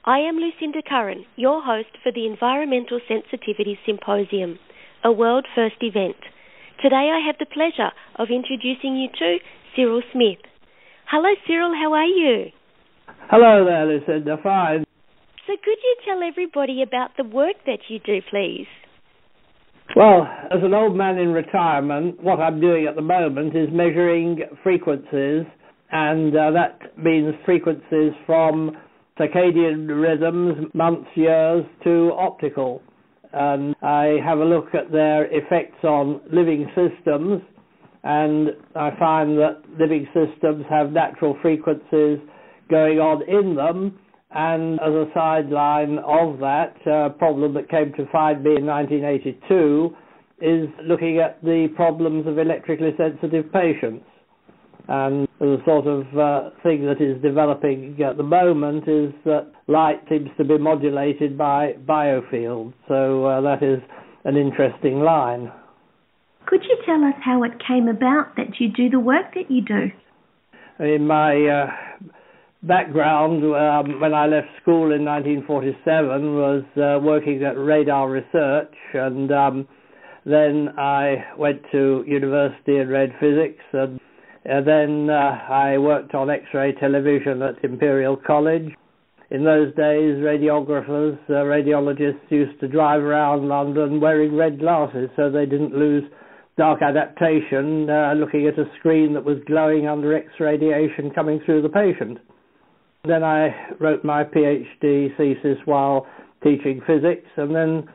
I am Lucinda Curran, your host for the Environmental Sensitivities Symposium, a world-first event. Today I have the pleasure of introducing you to Cyril Smith. Hello Cyril, how are you? Hello there, Lucinda, fine. So could you tell everybody about the work that you do, please? Well, as an old man in retirement, what I'm doing at the moment is measuring frequencies, and that means frequencies from circadian rhythms, months, years, to optical. And I have a look at their effects on living systems, and I find that living systems have natural frequencies going on in them. And as a sideline of that, problem that came to find me in 1982 is looking at the problems of electrically sensitive patients. And the sort of thing that is developing at the moment is that light seems to be modulated by biofields. So that is an interesting line. Could you tell us how it came about that you do the work that you do? In my background, when I left school in 1947, was working at radar research, and then I went to university and read physics, and then I worked on X-ray television at Imperial College. In those days, radiographers, radiologists used to drive around London wearing red glasses so they didn't lose dark adaptation, looking at a screen that was glowing under X-radiation coming through the patient. Then I wrote my PhD thesis while teaching physics, and then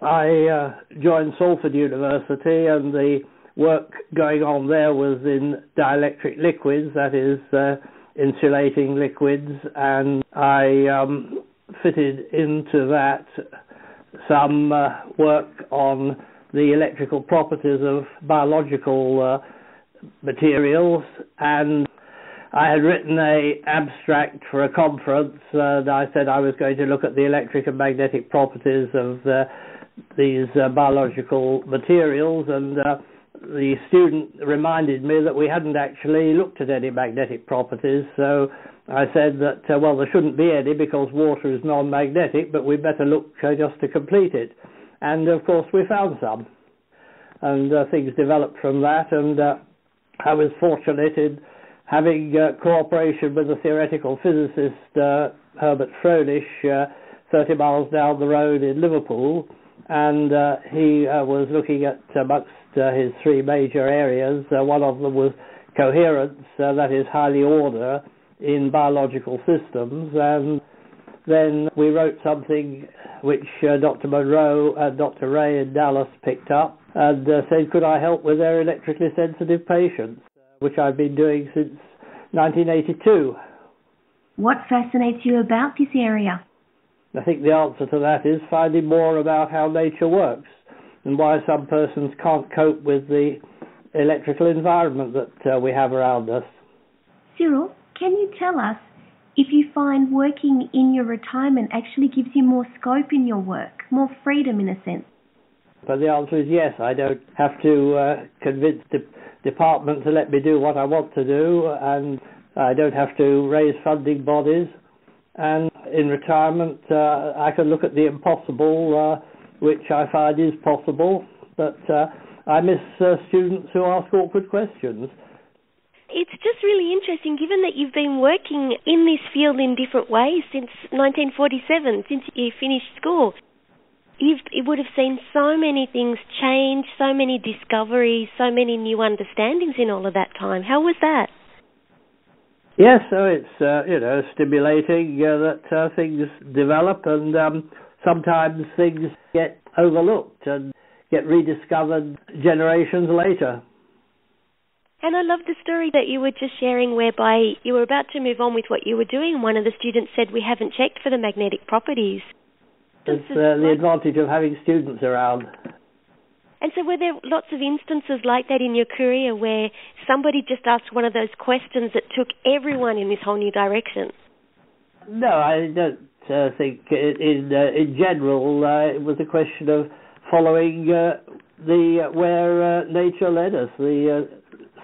I joined Salford University, and the work going on there was in dielectric liquids, that is, insulating liquids, and I fitted into that some work on the electrical properties of biological materials, and I had written an abstract for a conference, and I said I was going to look at the electric and magnetic properties of these biological materials, and the student reminded me that we hadn't actually looked at any magnetic properties, so I said that, well, there shouldn't be any because water is non-magnetic, but we'd better look just to complete it. And, of course, we found some, and things developed from that, and I was fortunate in having cooperation with a theoretical physicist, Herbert Fröhlich, 30 miles down the road in Liverpool, and he was looking at amongst his three major areas. One of them was coherence, that is highly order in biological systems, and then we wrote something which Dr. Monroe and Dr. Ray in Dallas picked up and said, could I help with their electrically sensitive patients, which I've been doing since 1982. What fascinates you about this area? I think the answer to that is finding more about how nature works and why some persons can't cope with the electrical environment that we have around us. Cyril, can you tell us if you find working in your retirement actually gives you more scope in your work, more freedom in a sense? But the answer is yes. I don't have to convince the department to let me do what I want to do, and I don't have to raise funding bodies. And in retirement, I can look at the impossible, which I find is possible, but I miss students who ask awkward questions. It's just really interesting, given that you've been working in this field in different ways since 1947, since you finished school. You would have seen so many things change, so many discoveries, so many new understandings in all of that time. How was that? Yes, so it's stimulating that things develop, and sometimes things get overlooked and get rediscovered generations later. And I love the story that you were just sharing, whereby you were about to move on with what you were doing, and one of the students said, we haven't checked for the magnetic properties. It's the advantage of having students around. And so were there lots of instances like that in your career where somebody just asked one of those questions that took everyone in this whole new direction? No, I don't think in general it was a question of following where nature led us, the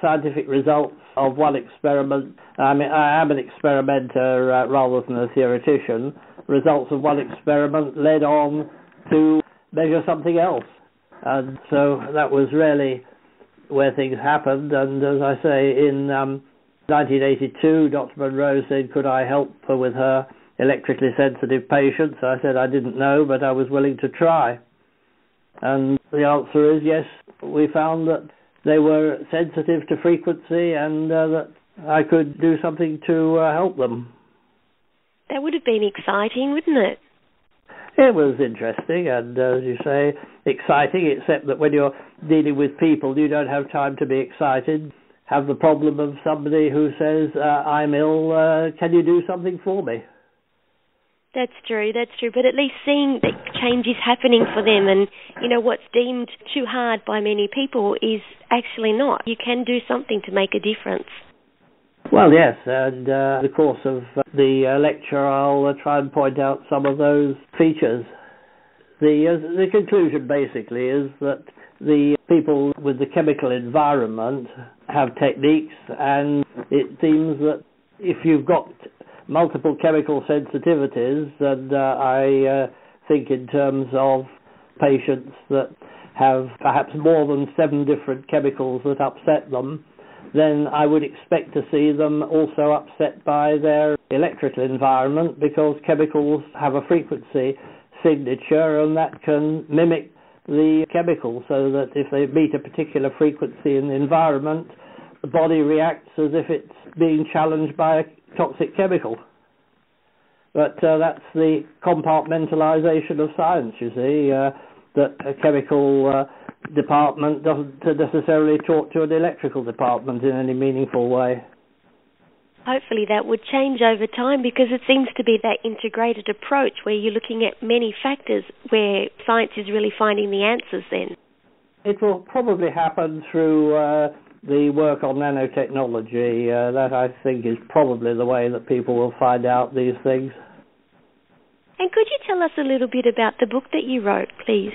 scientific results of one experiment. I mean, I am an experimenter rather than a theoretician, results of one experiment led on to measure something else. And so that was really where things happened. And as I say, in 1982, Dr. Monroe said, could I help her with her electrically sensitive patients? I said I didn't know, but I was willing to try. And the answer is yes, we found that they were sensitive to frequency and that I could do something to help them. That would have been exciting, wouldn't it? It was interesting and, as you say, exciting, except that when you're dealing with people, you don't have time to be excited. Have the problem of somebody who says, I'm ill, can you do something for me? That's true. But at least seeing that change is happening for them and, what's deemed too hard by many people is actually not. You can do something to make a difference. Well, yes, and in the course of the lecture, I'll try and point out some of those features. The conclusion, basically, is that the people with the chemical environment have techniques, and it seems that if you've got multiple chemical sensitivities, and I think in terms of patients that have perhaps more than 7 different chemicals that upset them, then I would expect to see them also upset by their electrical environment, because chemicals have a frequency signature and that can mimic the chemical, so that if they meet a particular frequency in the environment, the body reacts as if it's being challenged by a toxic chemical. But that's the compartmentalization of science, you see, that a chemical department doesn't necessarily talk to an electrical department in any meaningful way. Hopefully that would change over time, because it seems to be that integrated approach where you're looking at many factors where science is really finding the answers then. It will probably happen through the work on nanotechnology. That, I think, is probably the way that people will find out these things. And could you tell us a little bit about the book that you wrote, please?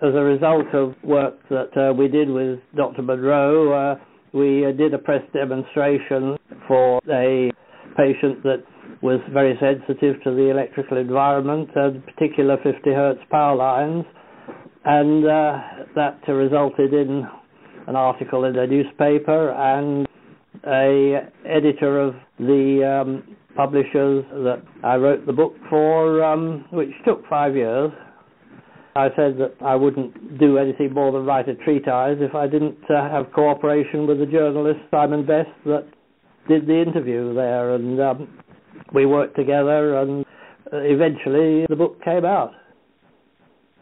As a result of work that we did with Dr. Monroe, we did a press demonstration for a patient that was very sensitive to the electrical environment, in particular 50 hertz power lines, and that resulted in an article in a newspaper, and a editor of the publishers that I wrote the book for, which took 5 years. I said that I wouldn't do anything more than write a treatise if I didn't have cooperation with the journalist Simon Best that did the interview there, and we worked together, and eventually the book came out.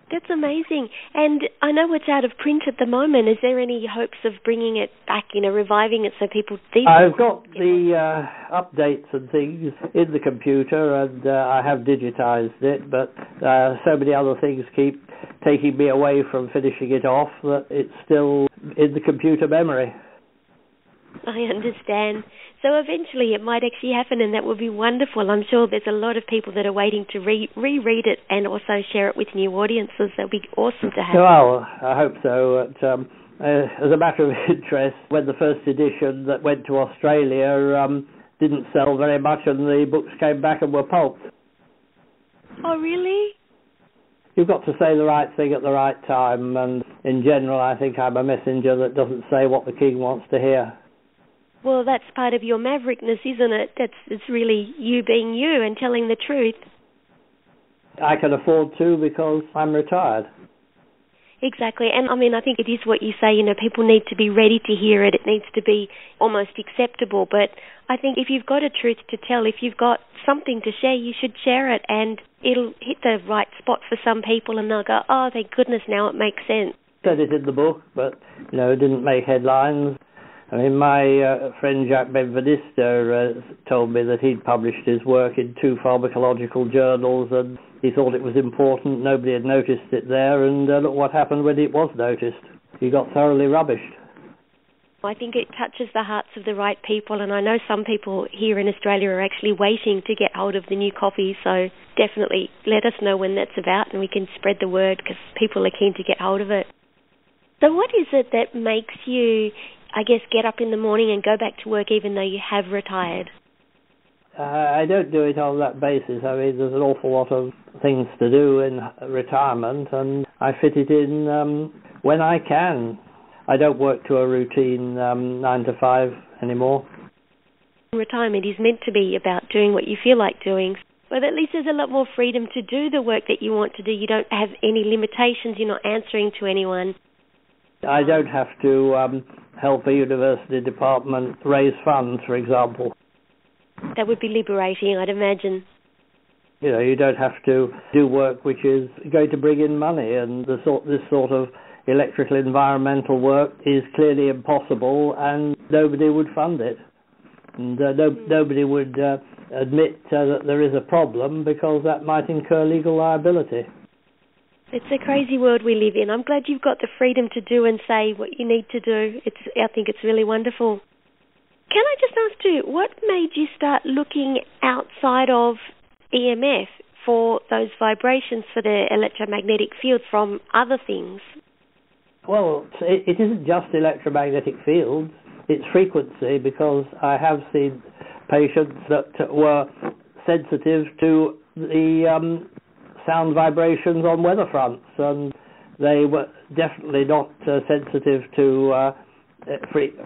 That's amazing. And I know it's out of print at the moment. Is there any hopes of bringing it back, reviving it so people see it? I've got the updates and things in the computer, and I have digitized it, but so many other things keep taking me away from finishing it off that it's still in the computer memory. I understand. So eventually it might actually happen, and that would be wonderful. I'm sure there's a lot of people that are waiting to reread it and also share it with new audiences. That would be awesome to have. Well, I hope so. As a matter of interest, when the first edition that went to Australia didn't sell very much, and the books came back and were pulped. Oh, really? You've got to say the right thing at the right time, and in general I think I'm a messenger that doesn't say what the king wants to hear. Well, that's part of your maverickness, isn't it? It's really you being you and telling the truth. I can afford to, because I'm retired. Exactly. And I think it is what you say, people need to be ready to hear it. It needs to be almost acceptable. But I think if you've got a truth to tell, if you've got something to share, you should share it, and it'll hit the right spot for some people, and they'll go, oh, thank goodness, now it makes sense. Said it in the book, but, it didn't make headlines. My friend Jacques Benveniste told me that he'd published his work in 2 pharmacological journals, and he thought it was important. Nobody had noticed it there, and look what happened when it was noticed. He got thoroughly rubbished. I think it touches the hearts of the right people, and I know some people here in Australia are actually waiting to get hold of the new copy, so definitely let us know when that's about, and we can spread the word, because people are keen to get hold of it. So what is it that makes you, I guess, get up in the morning and go back to work even though you have retired? I don't do it on that basis. I mean, there's an awful lot of things to do in retirement, and I fit it in when I can. I don't work to a routine 9 to 5 anymore. Retirement is meant to be about doing what you feel like doing, but at least there's a lot more freedom to do the work that you want to do. You don't have any limitations. You're not answering to anyone. I don't have to help a university department raise funds, for example. That would be liberating, I'd imagine. You know, you don't have to do work which is going to bring in money, and this sort of electrical environmental work is clearly impossible, and nobody would fund it. And nobody would admit that there is a problem, because that might incur legal liability. It's a crazy world we live in. I'm glad you've got the freedom to do and say what you need to do. I think it's really wonderful. Can I just ask you, what made you start looking outside of EMF for those vibrations, for the electromagnetic field, from other things? Well, it isn't just electromagnetic fields, it's frequency, because I have seen patients that were sensitive to the sound vibrations on weather fronts, and they were definitely not sensitive to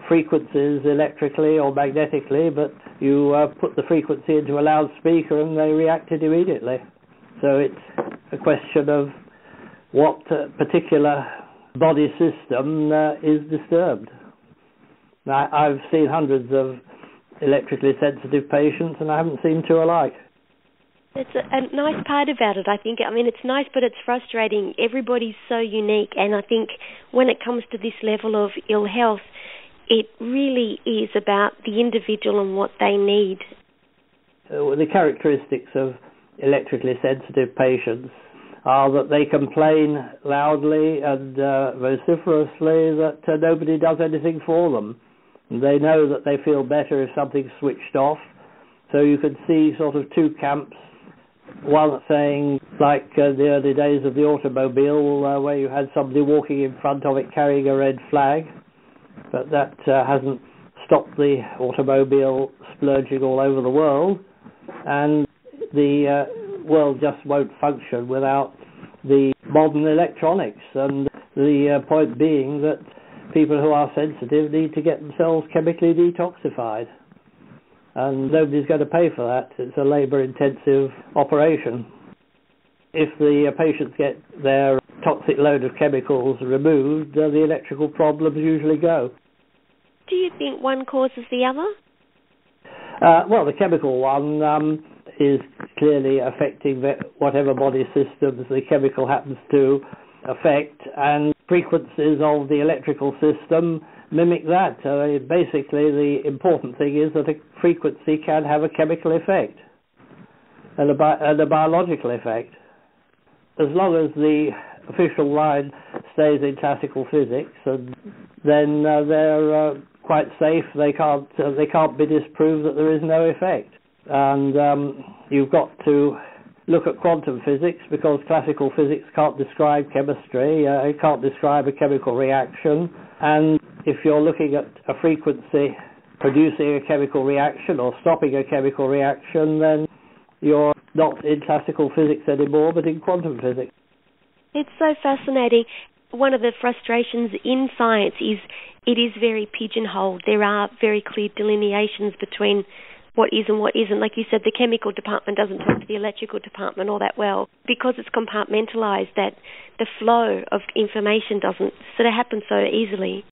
frequencies electrically or magnetically, but you put the frequency into a loudspeaker and they reacted immediately. So it's a question of what particular body system is disturbed. Now, I've seen hundreds of electrically sensitive patients, and I haven't seen two alike. It's a nice part about it, I think. I mean, it's nice, but it's frustrating. Everybody's so unique, and I think when it comes to this level of ill health, it really is about the individual and what they need. The characteristics of electrically sensitive patients are that they complain loudly and vociferously that nobody does anything for them. They know that they feel better if something's switched off. So you could see sort of two camps. One saying, like the early days of the automobile, where you had somebody walking in front of it carrying a red flag, but that hasn't stopped the automobile splurging all over the world, and the world just won't function without the modern electronics, and the point being that people who are sensitive need to get themselves chemically detoxified. And nobody's going to pay for that. It's a labour-intensive operation. If the patients get their toxic load of chemicals removed, the electrical problems usually go. Do you think one causes the other? Well, the chemical one is clearly affecting whatever body systems the chemical happens to affect, and frequencies of the electrical system mimic that. Basically, the important thing is that a frequency can have a chemical effect and a biological effect. As long as the official line stays in classical physics, and then they're quite safe. They can't be disproved that there is no effect. And you've got to look at quantum physics, because classical physics can't describe chemistry. It can't describe a chemical reaction. And if you're looking at a frequency producing a chemical reaction or stopping a chemical reaction, then you're not in classical physics anymore, but in quantum physics. It's so fascinating. One of the frustrations in science is it is very pigeonholed. There are very clear delineations between what is and what isn't. Like you said, the chemical department doesn't talk to the electrical department all that well, because it's compartmentalised, that the flow of information doesn't sort of happen so easily.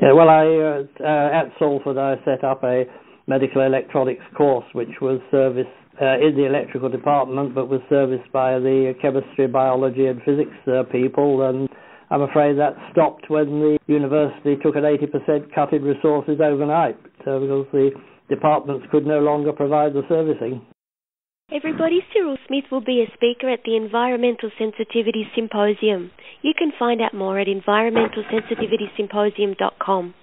Yeah, well, at Salford I set up a medical electronics course which was serviced in the electrical department, but was serviced by the chemistry, biology and physics people, and I'm afraid that stopped when the university took an 80% cut in resources overnight, because the departments could no longer provide the servicing. Everybody, Cyril Smith will be a speaker at the Environmental Sensitivities Symposium. You can find out more at environmentalsensitivities-symposium.com.